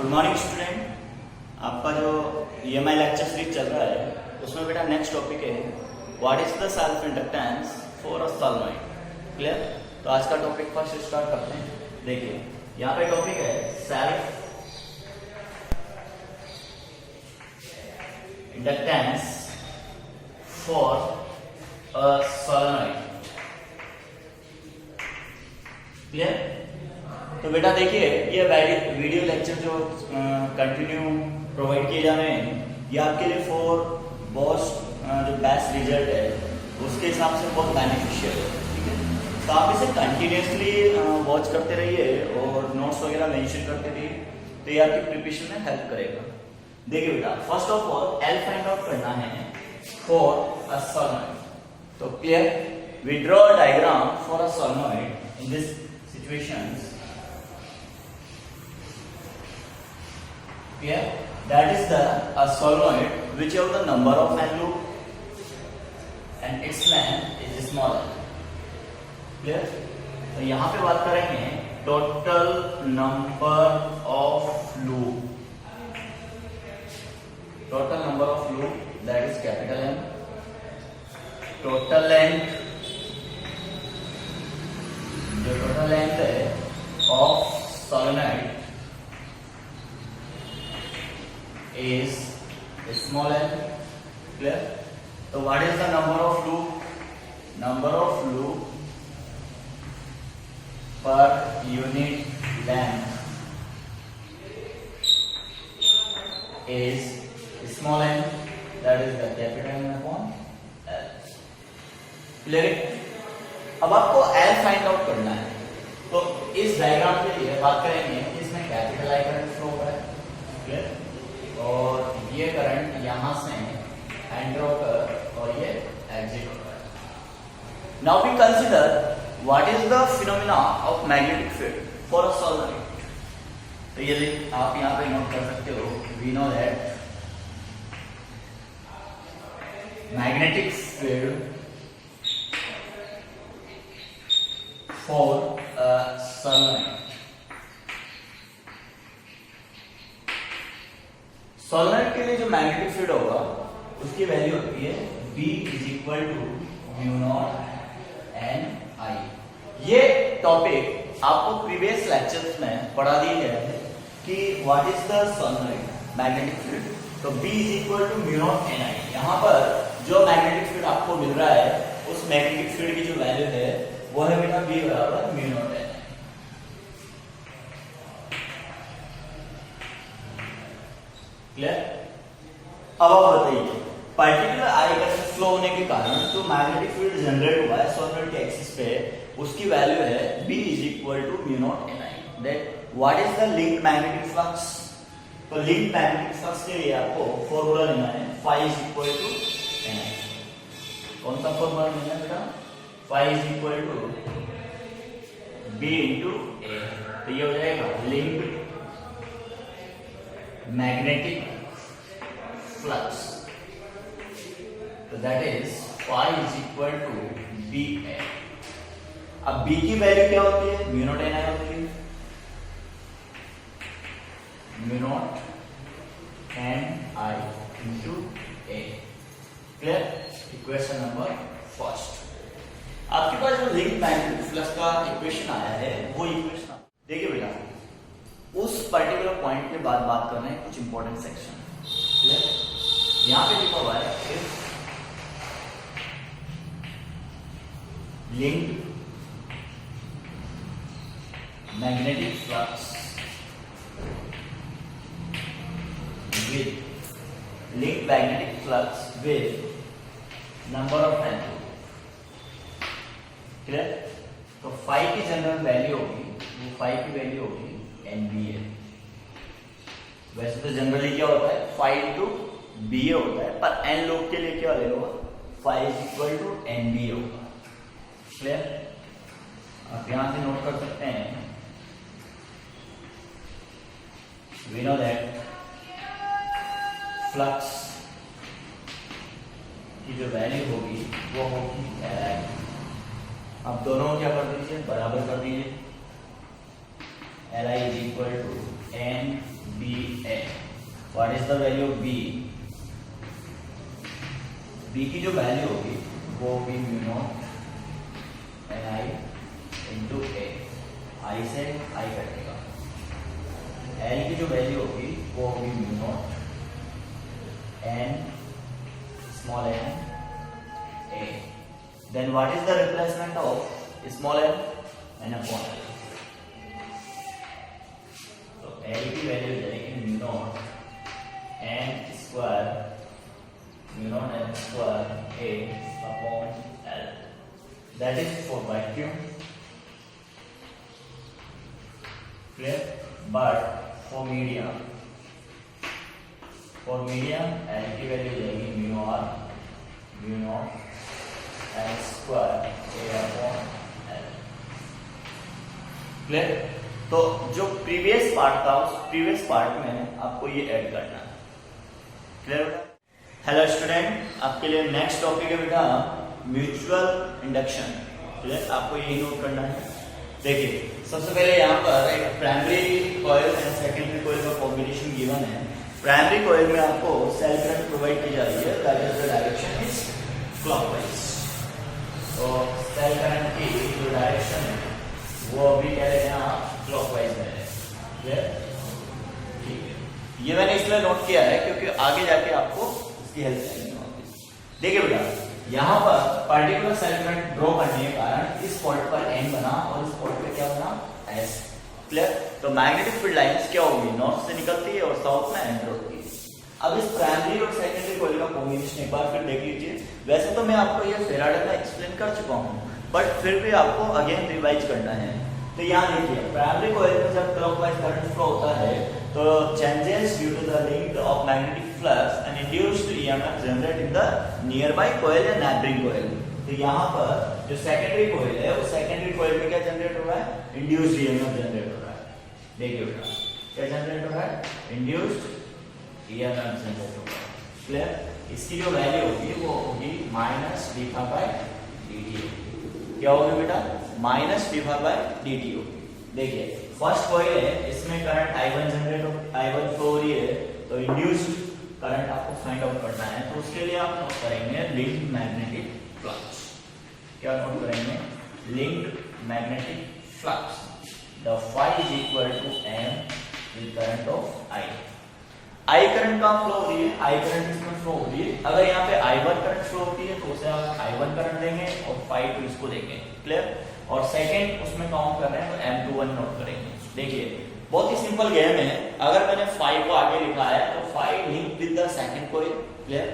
Good morning student. आपका जो EMI lecture series चल रहा है उसमें बेटा नेक्स्ट टॉपिक है what is the self inductance for a solenoid. Clear? तो आज का टॉपिक फर्स्ट स्टार्ट करते हैं। देखिए यहाँ पे टॉपिक है self inductance for a solenoid. Clear? तो बेटा देखिए ये वीडियो लेक्चर जो कंटिन्यू प्रोवाइड किए जा रहे हैं ये आपके लिए फॉर जो बेस्ट रिजल्ट है उसके हिसाब से बहुत बेनिफिशियल है। ठीक है, तो आप इसे कंटिन्यूसली वॉच करते रहिए और नोट्स वगैरह मेंशन करते रहिए, तो ये आपकी प्रिपरेशन में हेल्प करेगा। देखिए बेटा first of all L find out करना है फॉर अ सॉलोनॉइड। तो clear, we draw a diagram for a solenoid in this situations. Here, that is a solenoid which have the number of N loop and its length is smaller. Clear? तो यहाँ पे बात करेंगे total number of loop. Total number of loop that is capital M. Total length, जो total length है of solenoid is small n. Clear? So what is the number of loop? Number of loop per unit length is small n, that is the capital N upon L. Clear? अब आपको L find out करना है। तो इस diagram के लिए बात करेंगे इसमें कैपिटल I करंट फ्लो हो रहा है। Clear? और ये करंट यहां से एंटर होकर और ये एग्जिट हो रहा है। Now we consider what is the phenomena of magnetic field for a solenoid. तो ये आप यहां पे नोट कर सकते हो, we know that magnetic field for a solenoid. Solenoid के लिए जो मैग्नेटिक फील्ड होगा उसकी वैल्यू होती है B is equal to mu not N I. ये टॉपिक आपको प्रीवियस लेक्चर्स में पढ़ा दिए गए हैं कि what is the solenoid magnetic field. तो B is equal to mu not N I. यहाँ पर जो मैग्नेटिक फील्ड आपको मिल रहा है उस मैग्नेटिक फील्ड की जो वैल्यू है वो है बेटा B बराबर म्यू नॉट एन। क्लियर? अब आप बताइए पार्टिकुलर आई करंट फ्लो होने के कारण जो मैग्नेटिक फील्ड जनरेट हुआ है सॉलोनॉइड के एक्सिस पे उसकी वैल्यू है B is equal to mu not N I. That what is the link magnetic flux. तो लिंक मैग्नेटिक फ्लक्स के लिए आपको फॉर्मूला लेना है phi is equal to N I. कौन सा फॉर्मूला लेना है बेटा? phi is equal to B into A. तो ये हो जाएगा लिंक मैग्नेटिक फ्लक्स। तो that is phi is equal to B A. अब B की वैल्यू क्या होती है? म्यू नॉट एन आई होती है। Mu naught N I into A. Clear? Equation number first. आपके पास जो लिंक मैग्नेटिक फ्लक्स का इक्वेशन आया है वो इक्वेशन देखिए बेटा उस पर्टिकुलर पॉइंट के बाद बात कर रहे हैं कुछ इंपॉर्टेंट सेक्शन। क्लियर? यहां पे लिखा हुआ है if link magnetic flux with link magnetic flux with number of N. Clear? तो फाई की जनरल वैल्यू होगी वो फाई की वैल्यू होगी NBA। वैसे तो जनरली क्या होता है phi इंटू BA होता है, पर n लोग के लिए क्या ले लो phi is equal to NBA होगा। क्लियर? आप यहां से नोट कर सकते हैं वी नो दैट फ्लक्स की जो वैल्यू होगी वो होगी Li। अब दोनों क्या कर दीजिए बराबर कर दीजिए Li is equal to NB what is the value of B, B की जो वैल्यू होगी वो होगी mu not N I into A, I से आई कटेगा। एल की जो वैल्यू होगी वो होगी mu not N small N A. Then what is the replacement of small N, N upon L. तो एल की वैल्यू जाएगी mu not N square, mu not N square A upon L, that is for vacuum, clear. But for medium, L की value जाएगी mu R, mu not N square A upon L, clear. तो जो previous part था उस previous part में आपको ये add करना है, क्लियर बेटा। हेलो स्टूडेंट, आपके लिए नेक्स्ट टॉपिक है बेटा म्यूचुअल इंडक्शन, क्लियर। आपको यही नोट करना है। देखिए सबसे पहले यहाँ पर एक primary coil and secondary coil का कॉम्बिनेशन गिवन है। प्राइमरी कॉइल में आपको सेल करंट प्रोवाइड की जा रही है, that is the direction is clockwise. तो सेल करंट की जो डायरेक्शन है वो अभी कह रहे हैं यहाँ क्लॉकवाइज में है, क्लियर, ठीक है। ये मैंने इसलिए नोट किया है क्योंकि आगे जाके आपको इसकी हेल्प चाहिए। देखिए बेटा यहाँ पर पर्टिकुलर सेल करंट ड्रॉ करने के कारण इस पॉइंट पर एन बना और इस पॉइंट पे क्या बना, एस, क्लियर। तो मैग्नेटिक फील्ड लाइंस क्या होगी, नॉर्थ से निकलती है और साउथ में एंटर होती है। अब इस प्राइमरी और सेकेंडरी कॉइल का कॉम्बिनेशन एक बार फिर देख लीजिए। वैसे तो मैं आपको ये फेराडे में एक्सप्लेन कर चुका हूँ, बट फिर भी आपको अगेन रिवाइज करना है। तो यहाँ देखिए प्राइमरी कॉइल में जब क्लॉकवाइज करंट फ्लो होता है तो changes due to the link of magnetic flux and induced EMF generate in the nearby coil या नेबरिंग कॉइल। तो यहाँ पर जो सेकेंडरी कॉइल है उस सेकेंडरी कॉइल में क्या जनरेट हो रहा है, इंड्यूस्ड ईएमएफ जनरेट हो रहा है। देखिए बेटा क्या जनरेट हो रहा है, इंड्यूस्ड ईएमएफ जनरेट हो रहा है, क्लियर। इसकी जो वैल्यू होगी वो होगी माइनस डीफा बाय डीटी। क्या होगी बेटा, माइनस डीफा बाय डीटी होगी। देखिए फर्स्ट कॉइल है, इसमें करंट I1 जनरेट हो, I1 फ्लो हो रही है, तो इंड्यूस्ड करंट आपको फाइंड आउट करना है। तो उसके लिए आप नोट करेंगे लिंक्ड मैग्नेटिक फ्लक्स। क्या नोट करेंगे, linked magnetic flux. The phi is equal to m with current of I। I current कहाँ फ्लो हो रही है, I करंट इसमें फ्लो हो रही है। अगर यहाँ पे I1 करंट फ्लो होती है तो उसे आप I1 करंट देंगे और phi टू इसको देंगे, क्लियर। और सेकंड उसमें काउंट कर रहे हैं तो M21 नोट करेंगे। देखिए बहुत ही सिंपल गेम है। अगर मैंने phi को आगे लिखा है तो phi link with the second coil, clear.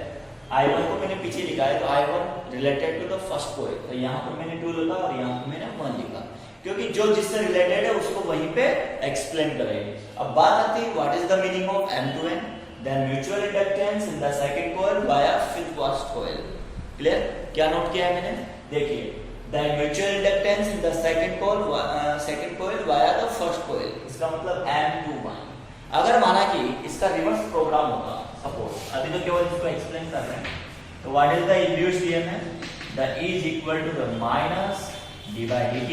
I1 को मैंने पीछे लिखा है तो I1 related to the first coil, तो यहाँ पर मैंने 2 लिखा और यहाँ पर मैंने 1 लिखा, क्योंकि जो जिससे रिलेटेड है उसको वहीं पे एक्सप्लेन करेंगे। अब बात आती है what is the meaning of M2N, then mutual inductance in the second coil via first coil, clear. क्या नोट किया है मैंने, देखिए the mutual inductance in the second coil via the first coil, इसका मतलब M21। अगर माना कि इसका रिवर्स प्रोग्राम होगा, सपोज, अभी तो केवल इसको एक्सप्लेन कर रहे हैं, तो what is the induced EMF, the E is equal to the minus d by dt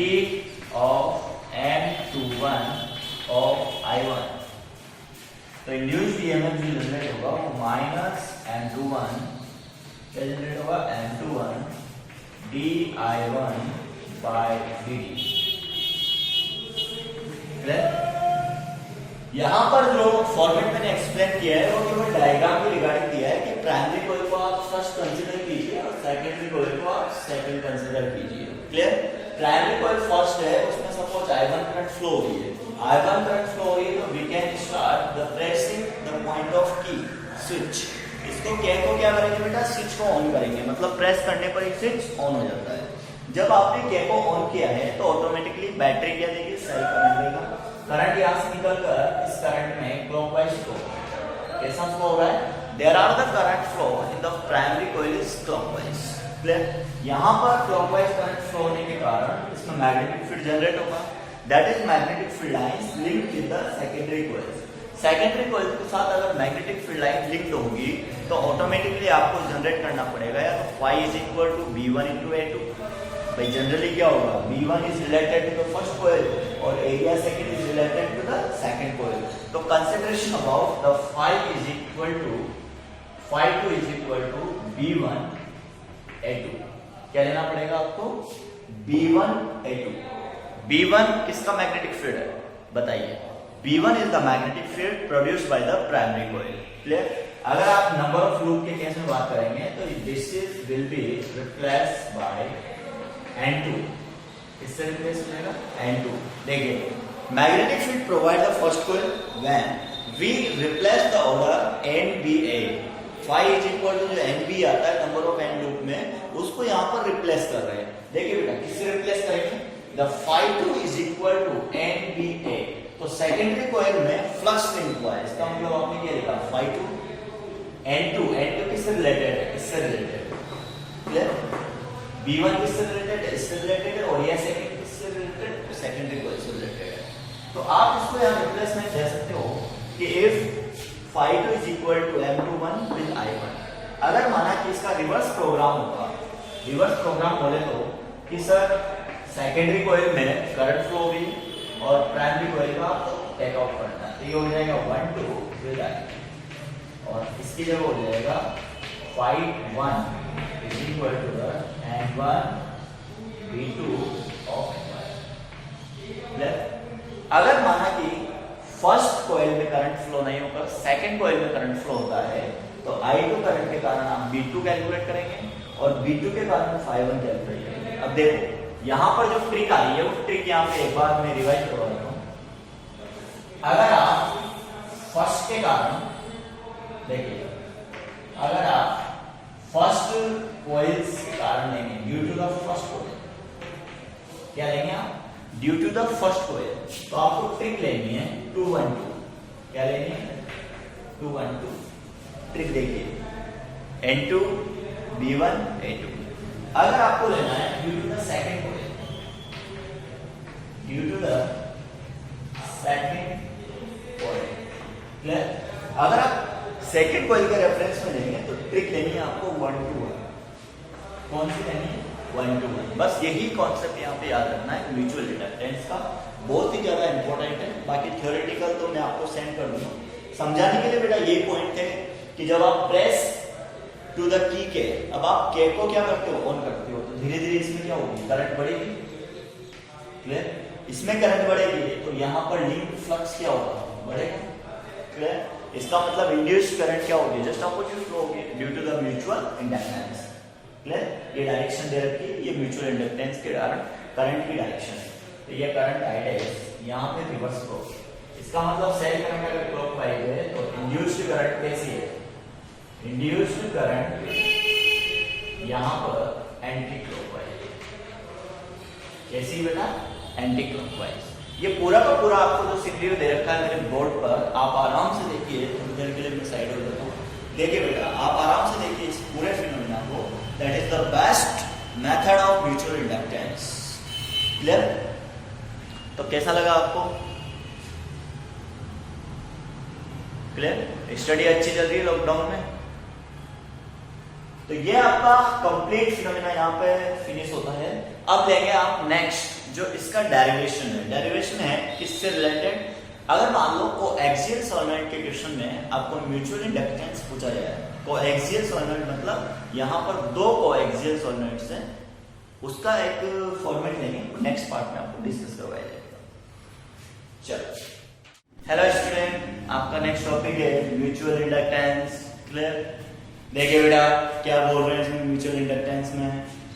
of M21 of I1। तो इंड्यूस्ड ईएमएफ जो जनरेट होगा वो माइनस M21 क्या जनरेट होगा, M21 di1 by dt, यहां पर जो फॉर्मेट मैंने एक्सप्लेन किया है वो केवल डायग्राम के रिगार्डिंग दिया है कि प्राइमरी कॉइल को आप फर्स्ट कंसीडर कीजिए और सेकेंडरी कॉइल को आप सेकंड कंसीडर कीजिए, क्लियर। प्राइमरी कॉइल फर्स्ट है, उसमें सपोज I1 करंट फ्लो हो रही है, I1 करंट फ्लो हो रही है तो we can start the pressing the point of key switch. इसको के को क्या करेंगे बेटा, स्विच को ऑन करेंगे, मतलब प्रेस करने पर ही स्विच ऑन हो जाता है। जब आपने के को ऑन किया है तो ऑटोमेटिकली बैटरी क्या देगी, सेल करंट देगा। करंट यहाँ से निकलकर इस करंट में क्लॉकवाइज फ्लो, कैसा फ्लो हो रहा है, there are the current flow in the primary coil is clockwise, clear. यहाँ पर क्लॉकवाइज करंट फ्लो होने के कारण इसमें मैग्नेटिक फील्ड जनरेट होगा, that is magnetic field lines linked with the secondary coil. Secondary coil के साथ अगर मैग्नेटिक फील्ड लाइन लिंक्ड होगी तो ऑटोमेटिकली आपको जनरेट करना पड़ेगा या तो phi is equal to B1 into A2। भाई जनरली क्या होगा, B1 is related to the first coil और area second is related to the second coil. तो consideration about the phi is equal to phi2 is equal to B1A2। क्या लेना पड़ेगा आपको? B1A2। B1 किसका मैग्नेटिक फील्ड है बताइए? B1 is the magnetic field produced by the primary coil. Clear? अगर आप नंबर ऑफ लूप के केस में बात करेंगे तो this is will be replace by N2। किससे रिप्लेस हो जाएगा? N2। देखिए, magnetic field provide the first coil when we replace the order NBA। phi is equal to जो NB आता है नंबर ऑफ N लूप में, उसको यहाँ पर रिप्लेस कर रहे हैं। देखिए बेटा, किससे रिप्लेस करेंगे? The phi2 is equal to NBA। तो सेकेंडरी कॉइल में फ्लक्स लिंक हुआ है, इसका मतलब आपने क्या लिखा? phi2 N2 किससे रिलेटेड है? इससे रिलेटेड। क्लियर? B1 किससे रिलेटेड है? इससे रिलेटेड है। और ये सेकंड किससे रिलेटेड है? सेकेंडरी कॉइल से रिलेटेड है। तो आप इसको यहाँ रिप्लेसमेंट दे सकते हो कि if phi2 is equal to M21 with I1। अगर माना कि इसका रिवर्स प्रोग्राम होगा, रिवर्स प्रोग्राम बोले तो कि सर सेकेंडरी कॉइल में करंट फ्लो भी और प्राइमरी कॉइल का टेक ऑफ करना है, तो ये हो जाएगा 1-2 with I1। और इसकी जगह हो जाएगा phi1 is equal to the N1 V2 of N1। अगर माना कि फर्स्ट कॉइल में करंट फ्लो नहीं होगा, सेकंड कॉइल में करंट फ्लो होता है, तो I2 करंट के कारण आप B2 कैलकुलेट करेंगे और B2 के कारण phi1 कैलकुलेट करेंगे। अब देखो यहां पर जो ट्रिक आ रही है, वो ट्रिक यहां पे एक बार मैं रिवाइज करवा देता हूं। अगर आप फर्स्ट के कारण देखिए, अगर आप फर्स्ट कॉइल्स के कारण लेंगे due to the first coil, क्या लेंगे आप? Due to the first coil, तो आपको ट्रिक लेनी है 2-1-2। क्या लेनी है? 2-1-2 ट्रिक। देखिए N2 B1 A2। अगर आपको लेना है due to the second coil, due to the second coil. Clear? अगर आप सेकंड कॉइल के रेफरेंस में लेंगे तो ट्रिक लेनी है आपको 1-2-1। कौन सी लेनी है? 1-2-1। बस यही कॉन्सेप्ट यहाँ पे याद रखना है म्यूचुअल इंडक्टेंस का, बहुत ही ज्यादा इंपॉर्टेंट है। बाकी थ्योरेटिकल तो मैं आपको सेंड कर दूंगा। समझाने के लिए बेटा ये पॉइंट है कि जब आप प्रेस टू द की के, अब आप के को क्या करते हो? ऑन करते हो, तो धीरे धीरे इसमें क्या होगी? करंट बढ़ेगी। क्लियर? इसमें करंट बढ़ेगी तो यहाँ पर लिंक फ्लक्स क्या होगा? बढ़ेगा। क्लियर? इसका मतलब इंड्यूस्ड करंट क्या होगी? जस्ट अपोजिट फ्लो होगी due to the mutual inductance. Clear? ये डायरेक्शन दे रखी है, ये म्यूचुअल इंडक्टेंस के कारण करंट की डायरेक्शन है। तो ये करंट आइडिया यहाँ पे रिवर्स फ्लो। इसका मतलब सेल करंट अगर क्लॉकवाइज है तो इंड्यूस्ड करंट कैसी है? इंड्यूस्ड करंट यहाँ पर एंटी क्लॉकवाइज। कैसी बेटा? Anti clockwise. ये पूरा का पूरा आपको जो सिनेरियो दे रखा है मेरे बोर्ड पर, आप आराम से देखिए। थोड़ी देर के लिए मैं साइड हो जाता हूँ। देखिए बेटा, आप आराम से देखिए इस पूरे फिनोमेना को। That is the best method of mutual inductance. Clear? तो कैसा लगा आपको? क्लियर? स्टडी अच्छी चल रही है लॉकडाउन में? तो ये आपका कंप्लीट फिनोमेना यहाँ पे फिनिश होता है। अब लेंगे आप नेक्स्ट जो इसका डेरिवेशन है। डेरिवेशन है किससे रिलेटेड? अगर मान लो कोएक्सियल सॉलिनॉइड के क्वेश्चन में आपको म्यूचुअल इंडक्टेंस पूछा जाए। कोएक्सियल सॉलिनॉइड मतलब यहाँ पर दो कोएक्सियल सॉलिनॉइड्स हैं, उसका एक फॉर्मेट लेंगे, नेक्स्ट पार्ट में आपको डिस्कस करवाया जाएगा। चलो, हेलो स्टूडेंट, आपका नेक्स्ट टॉपिक है म्यूचुअल इंडक्टेंस। क्लियर? देखिए बेटा क्या बोल रहे हैं इसमें म्यूचुअल इंडक्टेंस में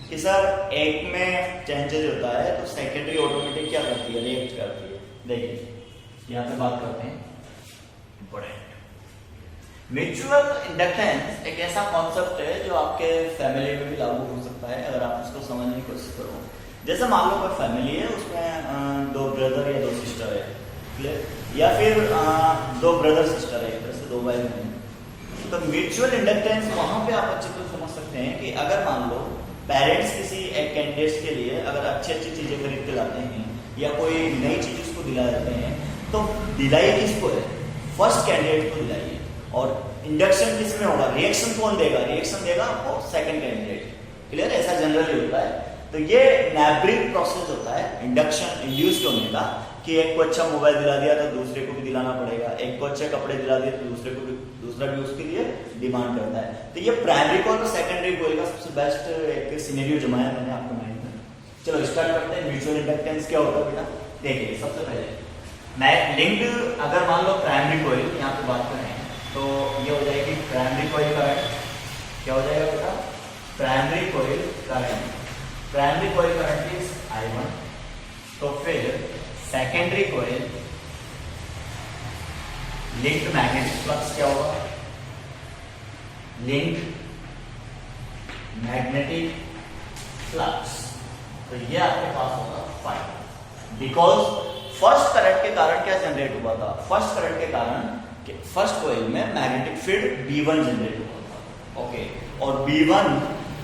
कि सर एक में चेंजेज होता है तो सेकेंडरी ऑटोमेटिक क्या करती है? रिएक्ट करती है। देखिए यहाँ पे बात करते हैं इंपॉर्टेंट। म्यूचुअल इंडक्टेंस एक ऐसा कॉन्सेप्ट है जो आपके फैमिली में भी लागू हो सकता है अगर आप उसको समझने की कोशिश करो। जैसे मान लो कोई फैमिली है, उसमें दो ब्रदर या दो सिस्टर है। क्लियर? या फिर दो ब्रदर सिस्टर है, एक तरह से दो भाई बहन। तो म्यूचुअल इंडक्टेंस वहां पे आप अच्छे से समझ सकते हैं कि अगर मान लो पेरेंट्स किसी एक कैंडिडेट के लिए अगर अच्छी अच्छी चीजें खरीद के लाते हैं या कोई नई चीज उसको दिला देते हैं, तो दिलाई किसको है? फर्स्ट कैंडिडेट को दिलाई है। और इंडक्शन किसमें होगा? रिएक्शन कौन देगा? रिएक्शन देगा आपको सेकंड कैंडिडेट। क्लियर? ऐसा जनरली होता है। तो ये नैबरिंग प्रोसेस होता है इंडक्शन इंड्यूस्ड होने का। कि एक को अच्छा मोबाइल दिला दिया तो दूसरे को भी दिलाना पड़ेगा, एक को अच्छे कपड़े दिला दिए तो दूसरा भी उसके लिए डिमांड करता है। तो ये प्राइमरी कॉइल और सेकेंडरी कॉइल का सबसे बेस्ट एक सिनेरियो जमाया मैंने आपको माइंड में। चलो स्टार्ट करते हैं। म्यूचुअल इंडक्टेंस क्या होता है बेटा, देखिए सबसे पहले मैं लिंक्ड, अगर मान लो प्राइमरी कॉइल यहाँ पे बात करें तो ये हो जाएगी प्राइमरी कॉइल करंट। क्या हो जाएगा बेटा, primary coil current. Primary coil current is I1। तो फिर secondary coil linked magnetic flux क्या होगा, लिंक्ड मैग्नेटिक फ्लक्स। तो ये आपके पास होगा 5, बिकॉज फर्स्ट करंट के कारण क्या जनरेट हुआ था, फर्स्ट करंट के कारण फर्स्ट कॉइल में मैग्नेटिक फील्ड B1 जनरेट हुआ था। ओके, और B1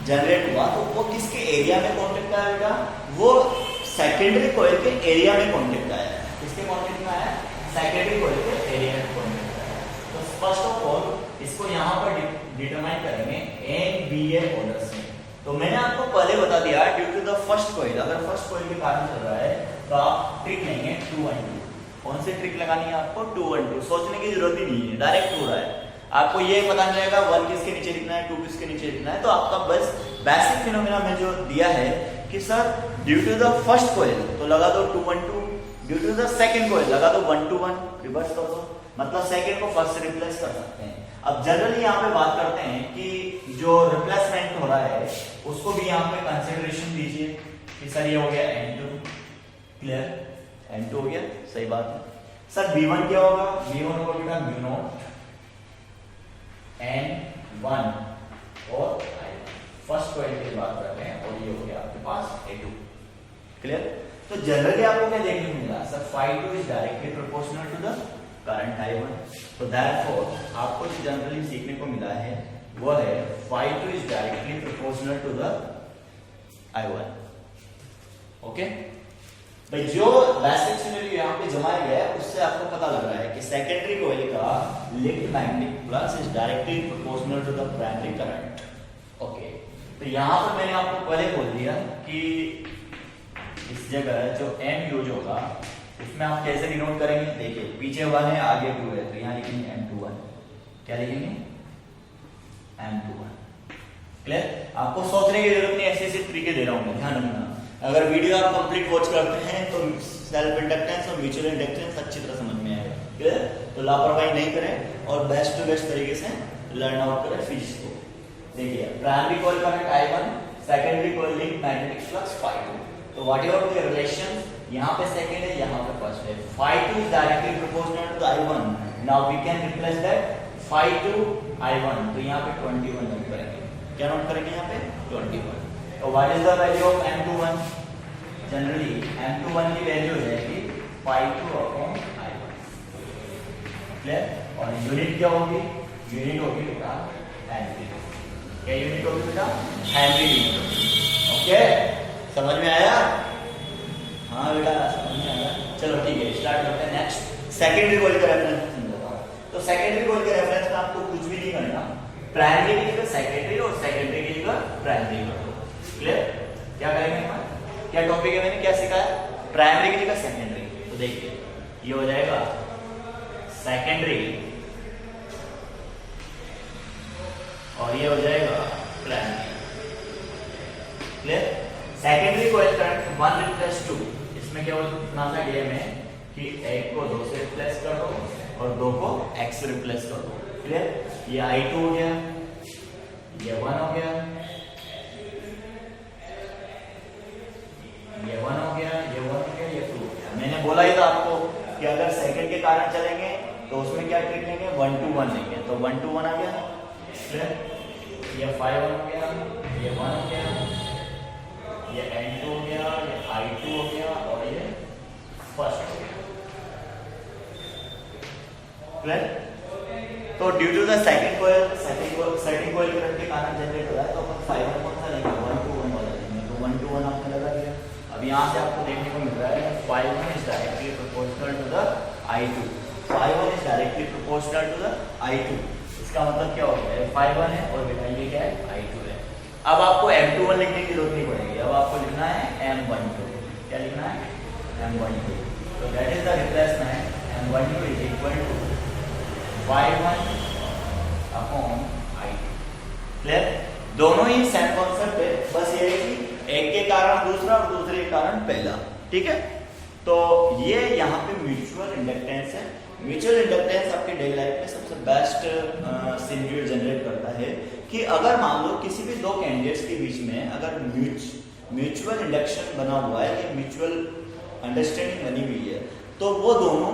जनरेट हुआ तो वो किसके एरिया में कॉन्टेक्ट आया बेटा, वो सेकेंडरी कॉइल के एरिया में कॉन्टेक्ट आया। किसके कॉन्टेक्ट में आया, सेकेंडरी कॉइल के एरिया में कॉन्टेक्ट आया। तो फर्स्ट ऑफ ऑल इसको यहाँ पर डिटरमाइन करेंगे NBA ऑर्डर से। तो मैंने आपको पहले बता दिया due to the first coil, अगर फर्स्ट कॉइल के कारण चल रहा है तो आप ट्रिक लेंगे 2 1 2। कौन सी ट्रिक लगानी है आपको, 2 1 2। सोचने की जरूरत ही नहीं है, डायरेक्ट हो रहा है। आपको ये पता नहीं रहेगा 1 किसके नीचे लिखना है, 2 किसके नीचे लिखना है। तो आपका बस बेसिक फिनोमेना में जो दिया है कि sir due to the first coil तो लगा दो 2 1 2, due to the second coil लगा दो 1 2 1, रिवर्स कर दो, मतलब सेकंड को फर्स्ट से रिप्लेस कर सकते हैं। अब जनरली यहाँ पे बात करते हैं कि जो रिप्लेसमेंट हो रहा है उसको भी यहाँ पे कंसिडरेशन दीजिए कि सर ये हो गया N2, क्लियर, N2 हो गया, सही बात है। सर B1 क्या होगा, B1 होगा बेटा म्यू नॉट N1 और I1, फर्स्ट कॉइल की बात कर रहे हैं, और ये हो गया आपके पास A2, क्लियर। तो जनरली आपको क्या देखने को मिला, sir phi2 is directly proportional to the current I1। तो देयरफॉर आपको जो जनरली सीखने को मिला है वो है phi2 is directly proportional to the I1। Okay, भाई जो बेसिक सिनेरियो यहाँ पे जमाया गया है उससे आपको पता लग रहा है कि सेकेंडरी कॉइल का linked magnetic flux is directly proportional to the primary current. Okay, तो यहाँ पर मैंने आपको पहले बोल दिया कि इस जगह जो M यूज होगा उसमें आप कैसे डिनोट करेंगे, देखिए पीछे 1 है आगे 2 है, तो यहाँ लिखेंगे M21। क्या लिखेंगे, M21, क्लियर। आपको सोचने की जरूरत नहीं, ऐसे ऐसे तरीके दे रहा हूँ मैं, ध्यान रखना। अगर वीडियो आप कंप्लीट वॉच करते हैं तो सेल्फ इंडक्टेंस और म्यूचुअल इंडक्टेंस अच्छी तरह समझ में आएगा, क्लियर। तो लापरवाही नहीं करें और बेस्ट टू बेस्ट तरीके से लर्न आउट करें फिजिक्स को। देखिए primary coil current I1, secondary coil linked magnetic flux phi2। तो व्हाट एवर द रिलेशन, यहाँ पे सेकंड है यहाँ पे फर्स्ट है, phi2 is directly proportional to the I1। Now we can replace that phi2 I1। तो यहाँ पे 21 नोट करेंगे, क्या नोट करेंगे यहाँ पे 21। तो what is the value of M21, generally M21 की वैल्यू हो जाएगी phi2 अपॉन I1, क्लियर। और यूनिट क्या होगी, यूनिट होगी बेटा हेनरी। क्या यूनिट होगी बेटा, हेनरी यूनिट। ओके, समझ में आया, हाँ बेटा समझ में आया। चलो ठीक है, स्टार्ट करते हैं नेक्स्ट। सेकेंडरी कॉइल का रेफरेंस समझाता हूं। तो सेकेंडरी कॉइल के रेफरेंस में आपको कुछ भी नहीं करना, प्राइमरी की जगह सेकेंडरी और सेकेंडरी की जगह प्राइमरी कर दो, क्लियर। क्या करेंगे हम, क्या टॉपिक है, मैंने क्या सिखाया, प्राइमरी की जगह सेकेंडरी। तो देखिए ये हो जाएगा सेकेंडरी और ये हो जाएगा primary, clear. Secondary coil current 1 replace 2, इसमें क्या होना था गेम है कि 1 को 2 से रिप्लेस कर दो और 2 को x से रिप्लेस कर दो, क्लियर। ये I2 हो गया, ये 1 हो गया, ये 1 हो गया, ये 1 हो गया, ये 2 हो गया। मैंने बोला ही था आपको कि अगर सेकंड के कारण चलेंगे तो उसमें क्या ट्रिक लेंगे, 1 2 1 लेंगे। तो 1 2 1 आ गया, क्लियर। ये 5 1 हो गया, ये 1 हो गया, ये N2 हो गया, ये I2 हो गया और ये फर्स्ट हो गया, क्लियर। तो due to the second coil current के कारण जनरेट हो रहा है तो अपन 5 1 कौन सा लेंगे, 1 2 1 वाला लेंगे। तो 1 2 1 आपने लगा दिया। अब यहाँ से आपको देखने को मिल रहा है 5 1 is directly proportional to the I2, 5 1 is directly proportional to the I2। इसका मतलब क्या हो गया, 5 1 है और बेटा ये क्या है, I2 है। अब आपको M21 लिखने की जरूरत नहीं पड़ेगी, अब आपको लिखना है M12। क्या लिखना है, M12, तो that is the replacement M12 is equal to Y1 upon I2। Clear? दोनों ही सेम कॉन्सेप्ट है, बस ये है कि एक के कारण दूसरा और दूसरे के कारण पहला। ठीक है, तो ये यहाँ पे म्यूचुअल इंडक्टेंस है। म्यूचुअल इंडक्टेंस आपके डेली लाइफ में सबसे बेस्ट सिनेरियो जनरेट करता है कि अगर मान लो किसी भी दो कैंडिडेट्स के बीच में अगर म्यूचुअल इंडक्शन बना हुआ है या म्यूचुअल अंडरस्टैंडिंग बनी हुई है, तो वो दोनों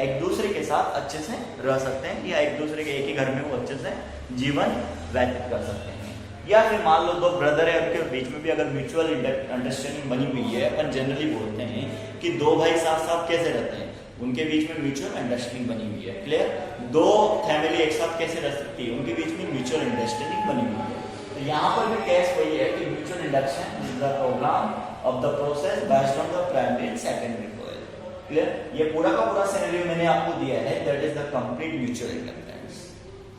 एक दूसरे के साथ अच्छे से रह सकते हैं या एक दूसरे के एक ही घर में वो अच्छे से जीवन व्यतीत कर सकते हैं। या फिर मान लो दो ब्रदर है, उनके बीच में भी अगर म्यूचुअल अंडरस्टैंडिंग बनी हुई है, अपन जनरली बोलते हैं कि दो भाई साथ साथ कैसे रहते हैं, उनके बीच में म्यूचुअल अंडरस्टैंडिंग बनी हुई है। क्लियर? दो फैमिली एक साथ कैसे रह सकती है, उनके बीच में म्यूचुअल अंडरस्टैंडिंग बनी हुई है। तो यहाँ पर भी केस वही है कि mutual induction is the program of the process based on the primary and secondary coil. Clear? ये पूरा का पूरा सिनेरियो मैंने आपको दिया है, that is the complete mutual inductance.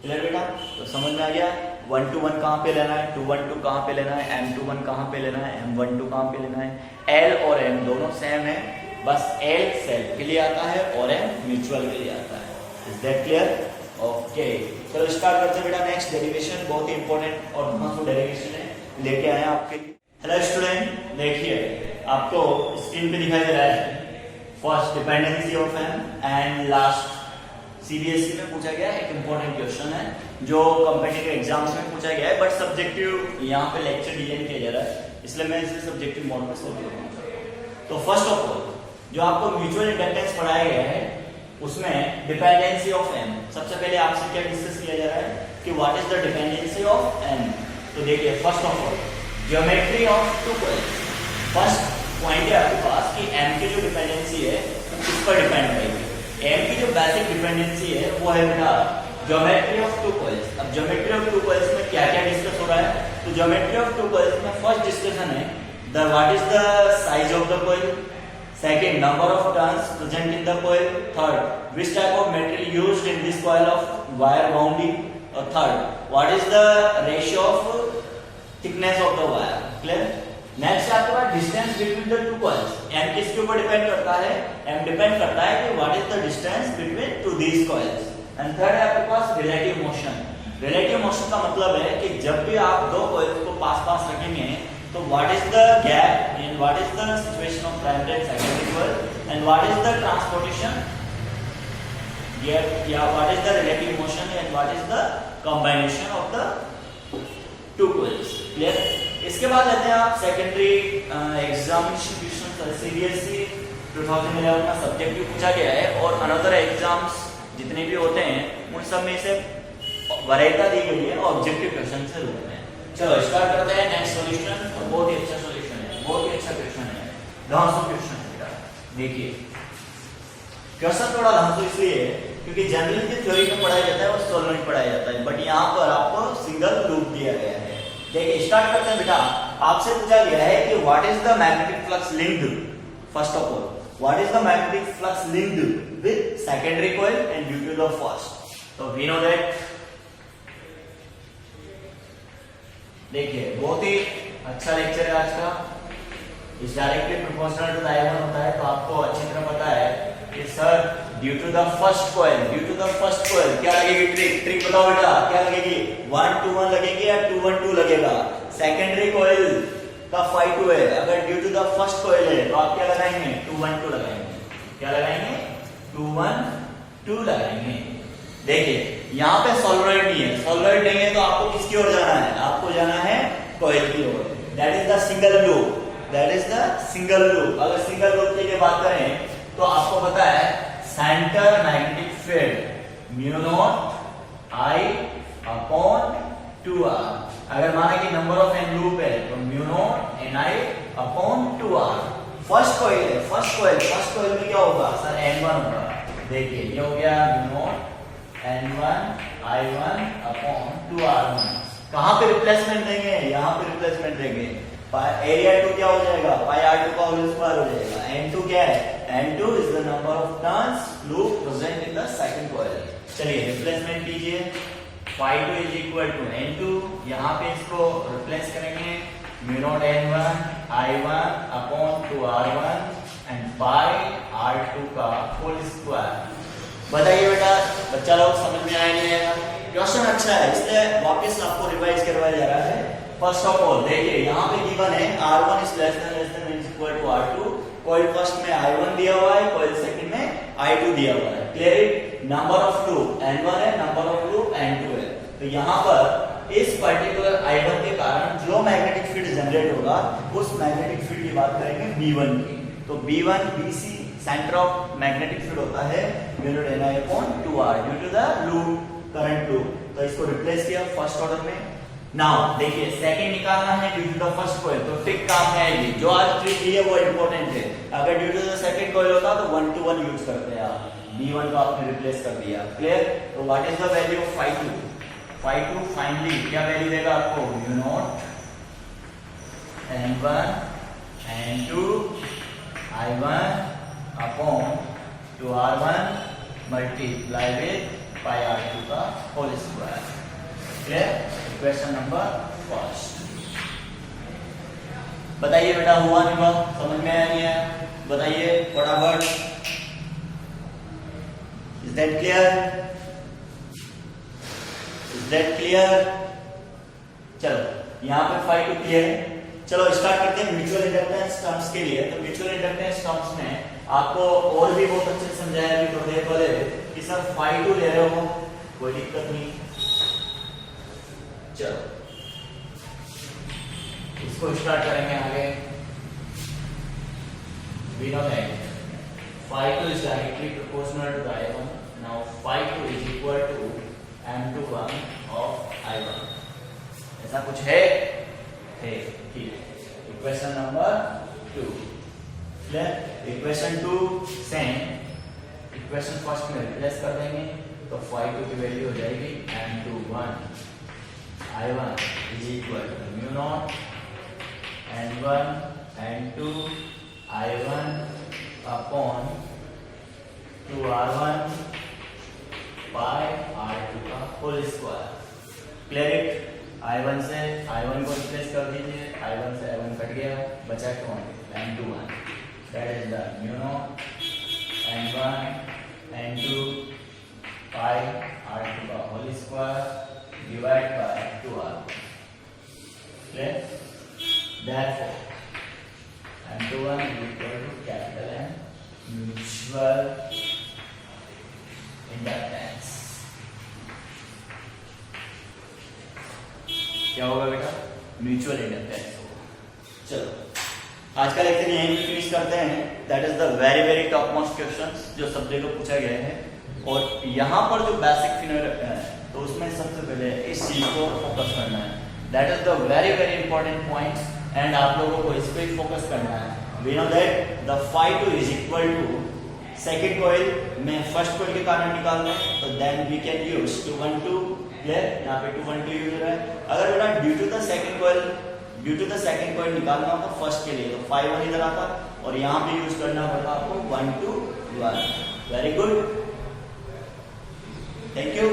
Clear बेटा? तो समझ में आ गया 1 to 1 कहाँ पे लेना है, 2 1 2 कहाँ पे लेना है, M21 कहाँ पे लेना है, M12 कहाँ पे लेना है। L और M दोनों सेम है, बस L सेल्फ के लिए आता है और M म्यूचुअल के लिए आता है। Is that clear? ओके, चलो स्टार्ट करते हैं बेटा। नेक्स्ट डेरिवेशन बहुत ही इंपॉर्टेंट और महत्वपूर्ण डेरिवेशन है, लेके आए हैं आपके लिए। हेलो स्टूडेंट, देखिए आपको स्क्रीन पे दिखाई दे रहा है first dependency of M and last CBSE में पूछा गया एक इंपॉर्टेंट क्वेश्चन है जो कॉम्पिटिटिव एग्जाम्स में पूछा गया है, बट सब्जेक्टिव यहाँ पे लेक्चर डिजाइन किया जा रहा है, इसलिए मैं इसे सब्जेक्टिव मोड में सोच रहा हूँ। तो फर्स्ट ऑफ ऑल जो आपको म्यूचुअल इंडक्टेंस पढ़ाया गया है उसमें डिपेंडेंसी ऑफ M, सबसे पहले आपसे क्या डिस्कस किया जा रहा है कि what is the dependency of M। तो देखिए first of all geometry of two coils. First point है आपके पास कि M की जो डिपेंडेंसी है वो किस पर डिपेंड करेगी। M की जो बेसिक डिपेंडेंसी है वो है बेटा ज्योमेट्री ऑफ टू कॉइल्स। अब ज्योमेट्री ऑफ टू कॉइल्स में क्या क्या डिस्कस हो रहा है, तो ज्योमेट्री ऑफ टू कॉइल्स में फर्स्ट डिस्कशन है the what is the size of the coil, second number of turns present in the coil, third which type of material used in this coil of wire bounding, और third what is the ratio of thickness of the wire. Clear? Next आपके पास distance between the two coils. M किसके ऊपर depend करता है, M depend करता है कि what is the distance between two these coils. And third है आपके पास रिलेटिव मोशन। रिलेटिव मोशन का मतलब है कि जब भी आप दो कॉइल्स को पास पास रखेंगे तो what is the gap in what is the situation of primary and secondary coil and what is the transportation या what is the relative motion and what is the combination of the two coils. Clear? इसके बाद लेते हैं आप secondary examination question CBSE 2011 का subjective पूछा गया है और अनदर एग्जाम्स जितने भी होते हैं उन सब में से वरीयता दी गई है ऑब्जेक्टिव क्वेश्चन से रूप में। चलो स्टार्ट करते हैं नेक्स्ट सॉल्यूशन, और बहुत ही अच्छा सॉल्यूशन है, बहुत ही अच्छा क्वेश्चन है, धांसू क्वेश्चन है। देखिए क्वेश्चन थोड़ा धांसू इसलिए है क्योंकि जनरली जो थ्योरी में पढ़ाया जाता है वो सॉल्वेंट पढ़ाया जाता है, बट यहाँ पर आपको सिंगल लूप दिया गया है। देखिए स्टार्ट करते हैं बेटा। आपसे पूछा गया है कि what is the magnetic flux linked, first of all what is the magnetic flux linked with secondary coil and due to the first. तो वी नो दैट, देखिए बहुत ही अच्छा लेक्चर है आज का। इस डायरेक्टली प्रोपोर्शनल टू I1 होता है, तो आपको अच्छी तरह पता है कि sir due to the first coil क्या लगेगी ट्रिक बताओ बेटा, क्या लगेगी 1 to 1 लगेगी या 2 1 2 लगेगा। सेकेंडरी कॉइल का phi 2 है, अगर due to the first coil है तो आप क्या लगाएंगे 2 1 2 लगाएंगे। क्या लगाएंगे 2 1 2 लगाएंगे। देखिए यहाँ पे सॉल्वॉइड नहीं है, सॉल्वॉइड नहीं है तो आपको किसकी ओर जाना है, आपको जाना है कॉइल की ओर। That is the single loop, that is the single loop. अगर सिंगल लूप की बात करें तो आपको पता है centre magnetic field mu nought I upon 2r। अगर माना कि नंबर ऑफ n लूप है तो mu naught Ni upon 2r। First coil है, फर्स्ट कॉइल में क्या होगा सर n1 होगा। देखिए ये हो गया mu naught n1 I1 upon 2r1। कहां पे रिप्लेसमेंट देंगे, यहां पे रिप्लेसमेंट देंगे। एरिया 2 क्या हो जाएगा पाई r2 का होल स्क्वायर हो जाएगा। n2 क्या है, n2 is the number of turns loop present in the second coil. चलिए रिप्लेसमेंट कीजिए, phi 2 is equal to n2, यहां पे इसको रिप्लेस करेंगे mu naught n1 I1 upon 2r1 and pi R2 का होल स्क्वायर। बताइए बेटा, बच्चा लोग समझ में आया नहीं आएगा? क्वेश्चन अच्छा है, इसलिए वापस आपको रिवाइज करवाया जा रहा है। फर्स्ट ऑफ ऑल देखिए यहाँ पे गिवन है R1 is less than equal to R2। Coil first में I1 दिया हुआ है, कॉइल सेकंड में I2 दिया हुआ है। Clear it? Number of loop N1 है, नंबर ऑफ लूप N2 है। तो यहाँ पर इस पर्टिकुलर I1 के कारण जो मैग्नेटिक फील्ड जनरेट होगा उस मैग्नेटिक फील्ड की बात करेंगे B1 की। तो B1 BC centre of magnetic field होता है Ni/2R due to the loop current loop. तो इसको रिप्लेस किया फर्स्ट ऑर्डर में। नाउ देखिए सेकंड निकालना है due to the first coil, तो ट्रिक काम में आएगी। जो आज ट्रिक ली है वो इंपॉर्टेंट है। अगर due to the second coil होता तो 1 to 1 यूज करते हैं आप। B1 को आपने रिप्लेस कर दिया। क्लियर? तो what is the value of phi2? phi2 finally क्या वैल्यू देगा आपको? Mu naught N1 N2 I1 upon 2R1 multiply with pi R2 का whole square. Clear? Question number first. बताइए बेटा, हुआ नहीं हुआ? समझ में आया नहीं आया? बताइए फटाफट। Is that clear? Is that clear? चलो यहाँ पे phi2 क्लियर है। चलो स्टार्ट करते हैं म्यूचुअल इंडक्टेंस टर्म्स के लिए। तो म्यूचुअल इंडक्टेंस टर्म्स में आपको और भी बहुत अच्छे से समझाया अभी थोड़ी देर पहले कि सर phi2 ले रहे हो, कोई दिक्कत नहीं। चलो इसको स्टार्ट करेंगे आगे। We know that phi2 is directly proportional to the I1. Now phi2 is equal to M21 of I1. ऐसा कुछ है? ठीक है। Equation number 2। Clear? Equation 2 same equation first में रिप्लेस कर देंगे तो phi2 की वैल्यू हो जाएगी M21 I1 is equal to mu naught N1 N2 I1 upon 2R1 by R2 का whole square. Clear it? I1 से I1 को रिप्लेस कर दीजिए, I1 से I1 कट गया, बचा कौन? N21। That is the mu naught N1 N2 by R2 का whole square divide by 2R1। Clear? Therefore M21 is equal to capital M mutual inductance। क्या होगा बेटा? म्यूचुअल इंडक्टेंस होगा। चलो आज का लेक्चर यहीं पे फिनिश करते हैं। That is the very top most questions जो सब्जेक्ट को पूछा गया है। और यहाँ पर जो बेसिक फिगर है तो उसमें सबसे पहले इस चीज को फोकस करना है। That is the very important points and आप लोगों को इस पे फोकस करना है। We know that the phi2 is equal to second coil में फर्स्ट कॉइल के कारण निकालना है तो then we can use 212। Clear? यहाँ पे 212 यूज हो रहा है। अगर बेटा due to the second coil निकालना होता फर्स्ट के लिए तो phi1 इधर आता और यहाँ पे यूज करना पड़ता आपको 1 to 1। Very good, thank you.